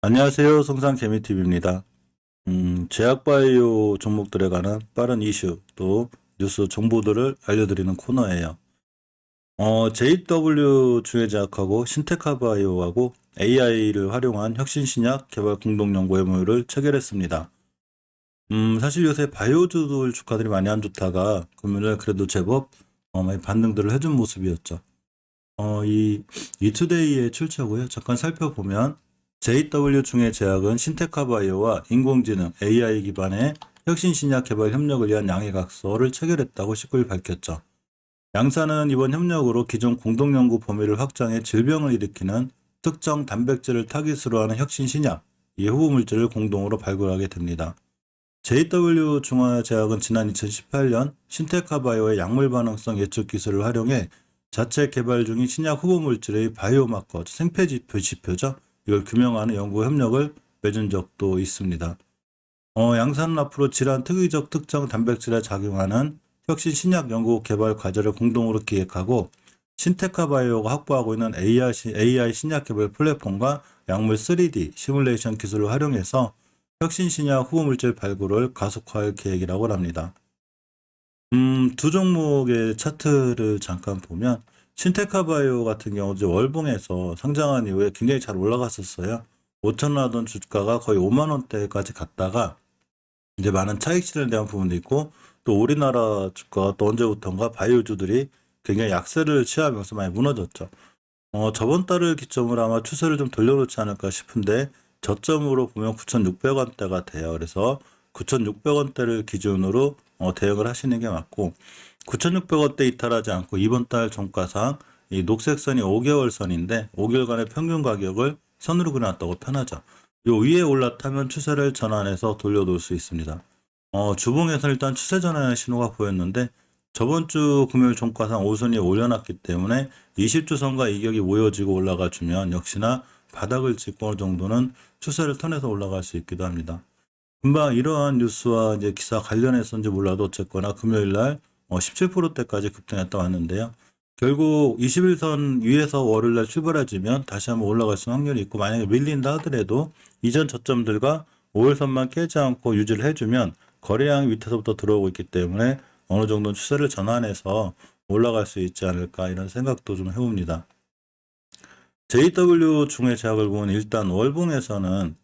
안녕하세요. 성상개미TV입니다. 제약바이오 종목들에 관한 빠른 이슈 또 뉴스 정보들을 알려드리는 코너예요. JW 중해제약하고 신테카바이오하고 AI를 활용한 혁신신약 개발 공동연구 MOU를 체결했습니다. 사실 요새 바이오주들 주가들이 많이 안 좋다가 금요일에 그래도 제법 많이 반등들을 해준 모습이었죠. 이 이투데이의 출처고요. 잠깐 살펴보면 JW 중해제약은 신테카바이오와 인공지능 AI 기반의 혁신신약 개발 협력을 위한 양해각서를 체결했다고 19일 밝혔죠. 양사는 이번 협력으로 기존 공동연구 범위를 확장해 질병을 일으키는 특정 단백질을 타깃으로 하는 혁신신약, 이 후보물질을 공동으로 발굴하게 됩니다. JW 중해제약은 지난 2018년 신테카바이오의 약물 반응성 예측 기술을 활용해 자체 개발 중인 신약 후보물질의 바이오마커, 생폐지표죠. 이걸 규명하는 연구 협력을 맺은 적도 있습니다. 양사는 앞으로 질환 특이적 특정 단백질에 작용하는 혁신 신약 연구 개발 과제를 공동으로 기획하고 신테카바이오가 확보하고 있는 AI 신약 개발 플랫폼과 약물 3D 시뮬레이션 기술을 활용해서 혁신 신약 후보물질 발굴을 가속화할 계획이라고 합니다. 두 종목의 차트를 잠깐 보면 신테카바이오 같은 경우 이제 월봉에서 상장한 이후에 굉장히 잘 올라갔었어요. 5천 원 하던 주가가 거의 5만 원대까지 갔다가 이제 많은 차익 실현에 대한 부분도 있고 또 우리나라 주가가 또 언제부턴가 바이오주들이 굉장히 약세를 취하면서 많이 무너졌죠. 저번 달을 기점으로 아마 추세를 좀 돌려놓지 않을까 싶은데 저점으로 보면 9,600원대가 돼요. 그래서 9,600원대를 기준으로 대응을 하시는 게 맞고 9,600원대 이탈하지 않고 이번 달 종가상 이 녹색선이 5개월 선인데 5개월간의 평균 가격을 선으로 그려놨다고 편하죠. 요 위에 올라타면 추세를 전환해서 돌려놓을 수 있습니다. 주봉에서 일단 추세 전환의 신호가 보였는데 저번 주 금요일 종가상 5선이 올려놨기 때문에 20주 선과 이격이 모여지고 올라가 주면 역시나 바닥을 찍고 어느 정도는 추세를 턴해서 올라갈 수 있기도 합니다. 금방 이러한 뉴스와 이제 기사 관련해서인지 몰라도 어쨌거나 금요일 날 17%대까지 급등했다 왔는데요. 결국 21선 위에서 월요일 날 출발해주면 다시 한번 올라갈 수 있는 확률이 있고 만약에 밀린다 하더라도 이전 저점들과 5일선만 깨지 않고 유지를 해주면 거래량이 밑에서부터 들어오고 있기 때문에 어느 정도는 추세를 전환해서 올라갈 수 있지 않을까 이런 생각도 좀 해봅니다. JW 중해제약을 보면 일단 월봉에서는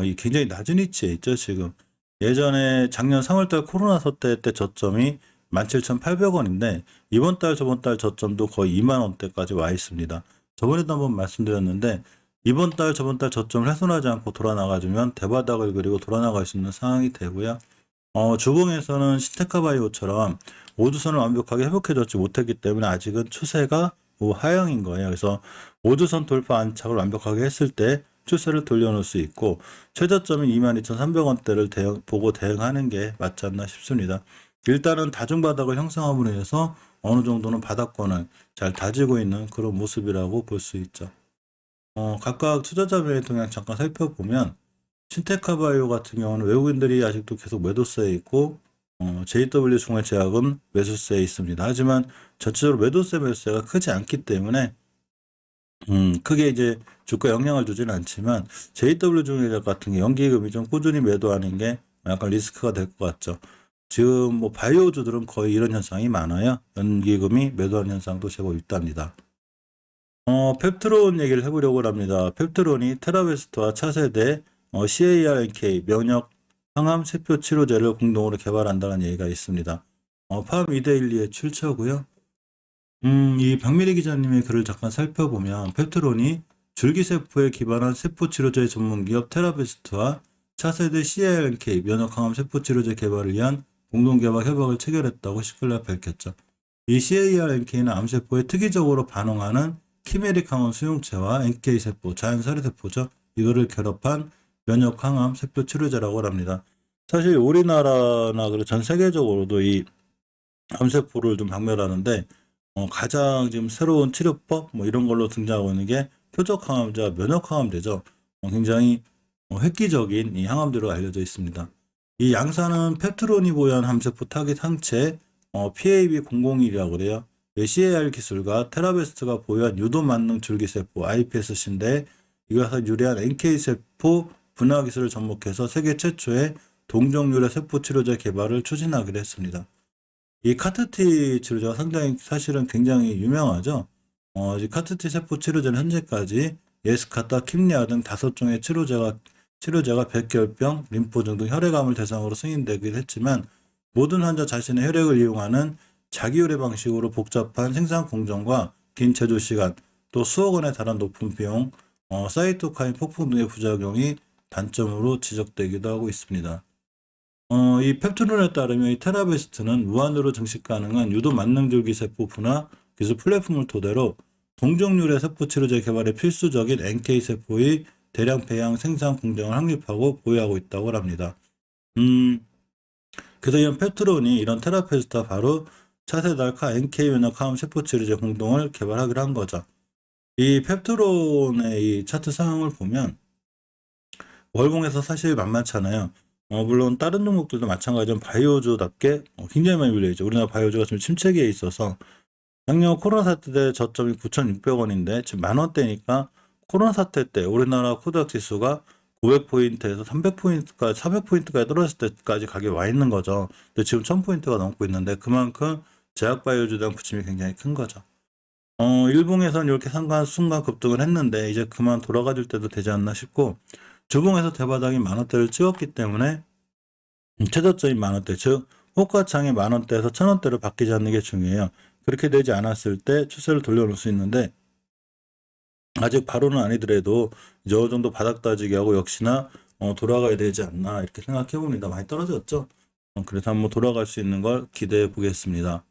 이 굉장히 낮은 위치에 있죠, 지금. 예전에 작년 3월달 코로나 사태 때 저점이 17,800원인데 이번 달 저번 달 저점도 거의 2만 원대까지 와 있습니다. 저번에도 한번 말씀드렸는데 이번 달 저번 달 저점을 훼손하지 않고 돌아나가주면 대바닥을 그리고 돌아나갈 수 있는 상황이 되고요. 주봉에서는 신테카바이오처럼 5주선을 완벽하게 회복해줬지 못했기 때문에 아직은 추세가 하향인 거예요. 그래서 5주선 돌파 안착을 완벽하게 했을 때 추세를 돌려놓을 수 있고 최저점인 22,300원대를 보고 대응하는 게 맞지 않나 싶습니다. 일단은 다중바닥을 형성함으로 해서 어느 정도는 바닥권을 잘 다지고 있는 그런 모습이라고 볼 수 있죠. 각각 투자자 매매 동향 잠깐 살펴보면 신테카바이오 같은 경우는 외국인들이 아직도 계속 매도세에 있고 JW 중해제약은 매수세에 있습니다. 하지만 전체적으로 매도세가 크지 않기 때문에 크게 이제 주가 영향을 주지는 않지만 JW 중해제약 같은 게 연기금이 좀 꾸준히 매도하는 게 약간 리스크가 될 것 같죠. 지금 뭐 바이오주들은 거의 이런 현상이 많아요. 연기금이 매도하는 현상도 제법 있답니다. 펩트론 얘기를 해보려고 합니다. 펩트론이 테라베스트와 차세대 CAR-NK 면역 항암 세포 치료제를 공동으로 개발한다는 얘기가 있습니다. 팜 이데일리의 출처고요. 이 박미리 기자님의 글을 잠깐 살펴보면 펩트론이 줄기세포에 기반한 세포치료제 전문기업 테라베스트와 차세대 CAR-NK 면역항암 세포치료제 개발을 위한 공동개발 협약을 체결했다고 19일 밝혔죠. 이 CAR-NK는 암세포에 특이적으로 반응하는 키메릭 항원 수용체와 NK세포, 자연살해세포죠. 이거를 결합한 면역항암 세포치료제라고 합니다. 사실 우리나라나 그리고 전 세계적으로도 이 암세포를 좀 박멸하는데 가장 지금 새로운 치료법 뭐 이런 걸로 등장하고 있는 게 표적항암제와 면역항암제죠. 굉장히 획기적인 이 항암제로 알려져 있습니다. 이 양사는 펩트론이 보유한 암세포 타깃 항체 PAB001이라고 그래요. CAR 기술과 테라베스트가 보유한 유도 만능 줄기세포 iPSC인데 이것을 유래한 NK 세포 분화 기술을 접목해서 세계 최초의 동종유래 세포 치료제 개발을 추진하기로 했습니다. 이 카트티 치료제가 상당히 사실은 굉장히 유명하죠. 이 카트티 세포 치료제는 현재까지 예스카타, 킴리아 등 5종의 치료제가 백혈병, 림포증 등 혈액암을 대상으로 승인되기도 했지만 모든 환자 자신의 혈액을 이용하는 자기유래 방식으로 복잡한 생산 공정과 긴 제조 시간, 또 수억 원에 달한 높은 비용, 사이토카인 폭풍 등의 부작용이 단점으로 지적되기도 하고 있습니다. 이 펩트론에 따르면 이 테라베스트는 무한으로 증식 가능한 유도 만능줄기 세포 분화 기술 플랫폼을 토대로 동종유래 세포 치료제 개발에 필수적인 NK 세포의 대량 배양 생산 공정을 확립하고 보유하고 있다고 합니다. 그래서 이런 펩트론이 이런 테라페스트와 바로 차세대 알카 NK 면역항암 세포 치료제 공동을 개발하기로 한 거죠. 이 펩트론의 이 차트 상황을 보면 월봉에서 사실 만만찮아요. 물론 다른 종목들도 마찬가지로 바이오주답게 굉장히 많이 밀려있죠. 우리나라 바이오주가 지금 침체기에 있어서 작년 코로나 사태 때 저점이 9,600원인데 지금 만원대니까 코로나 사태 때 우리나라 코스닥 지수가 900포인트에서 300포인트까지 400포인트까지 떨어졌을 때까지 가격이 와 있는 거죠. 근데 지금 1000포인트가 넘고 있는데 그만큼 제약바이오주에 대한 부침이 굉장히 큰 거죠. 일봉에서는 이렇게 순간 급등을 했는데 이제 그만 돌아가 줄 때도 되지 않나 싶고 주봉에서 대바닥이 만원대를 찍었기 때문에 최저점이 만원대, 즉 호가창이 만원대에서 1000원대로 바뀌지 않는 게 중요해요. 그렇게 되지 않았을 때 추세를 돌려놓을 수 있는데 아직 바로는 아니더라도 이제 어느 정도 바닥 다지기 하고 역시나 돌아가야 되지 않나 이렇게 생각해 봅니다. 많이 떨어졌죠. 그래서 한번 돌아갈 수 있는 걸 기대해 보겠습니다.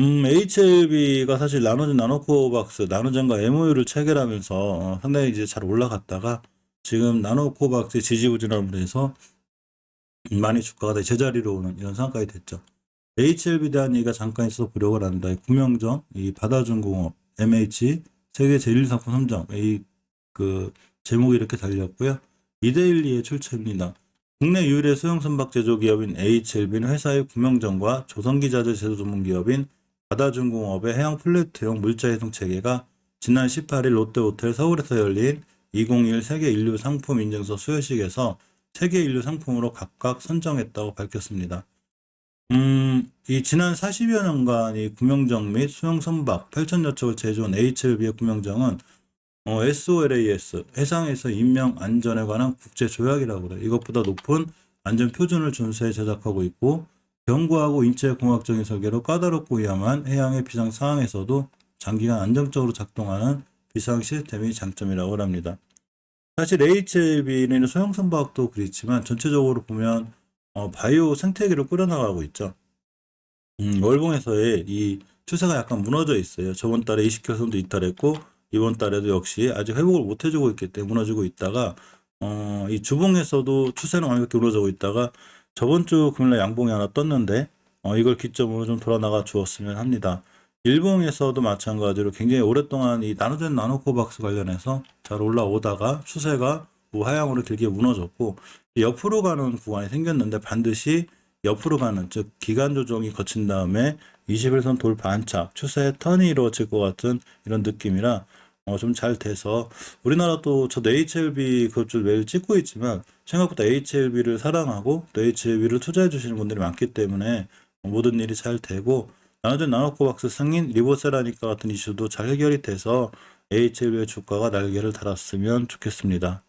HLB가 사실 나노젠 나노코박스, 나노젠과 MOU를 체결하면서 상당히 이제 잘 올라갔다가 지금 나노코박스의 지지부진함으로 해서 많이 주가가 제자리로 오는 이런 상황까지 됐죠. HLB에 대한 얘기가 잠깐 있어서 보려고 합니다. 구명정, 이 바다중공업, MH, 세계 제1상품 선정, 그 제목이 이렇게 달렸고요. 이데일리의 출처입니다. 국내 유일의 소형 선박 제조 기업인 HLB는 회사의 구명정과 조선기자재 제조 전문 기업인 바다중공업의 해양 플랫형 물자 해송 체계가 지난 18일 롯데호텔 서울에서 열린 2021 세계 인류 상품 인증서 수여식에서 세계 인류 상품으로 각각 선정했다고 밝혔습니다. 이 지난 40여 년간 이 구명정 및 소형 선박 8,000여 척을 제조한 HLB의 구명정은 SOLAS, 해상에서 인명 안전에 관한 국제 조약이라고 그래요. 이것보다 높은 안전 표준을 준수해 제작하고 있고 견고하고 인체공학적인 설계로 까다롭고 위험한 해양의 비상 상황에서도 장기간 안정적으로 작동하는 비상 시스템이 장점이라고 합니다. 사실 HLB는 소형 선박도 그렇지만 전체적으로 보면 바이오 생태계를 꾸려나가고 있죠. 월봉에서의 이 추세가 약간 무너져 있어요. 저번 달에 20개선도 이탈했고 이번 달에도 역시 아직 회복을 못 해주고 있기 때문에 무너지고 있다가 이 주봉에서도 추세는 완벽히 무너지고 있다가 저번 주 금요일에 양봉이 하나 떴는데 이걸 기점으로 좀 돌아나가 주었으면 합니다. 일봉에서도 마찬가지로 굉장히 오랫동안 이 나노젠 나노코박스 관련해서 잘 올라오다가 추세가 우하향으로 길게 무너졌고 옆으로 가는 구간이 생겼는데 반드시 옆으로 가는, 즉 기간 조정이 거친 다음에 21선 돌파 안착, 추세 턴이 이루어질 것 같은 이런 느낌이라 좀 잘 돼서 우리나라도 저도 HLB 그것을 매일 찍고 있지만 생각보다 HLB를 사랑하고 또 HLB를 투자해 주시는 분들이 많기 때문에 모든 일이 잘 되고 나노젠 나노코박스 승인, 리보세라니까 같은 이슈도 잘 해결이 돼서 HLB의 주가가 날개를 달았으면 좋겠습니다.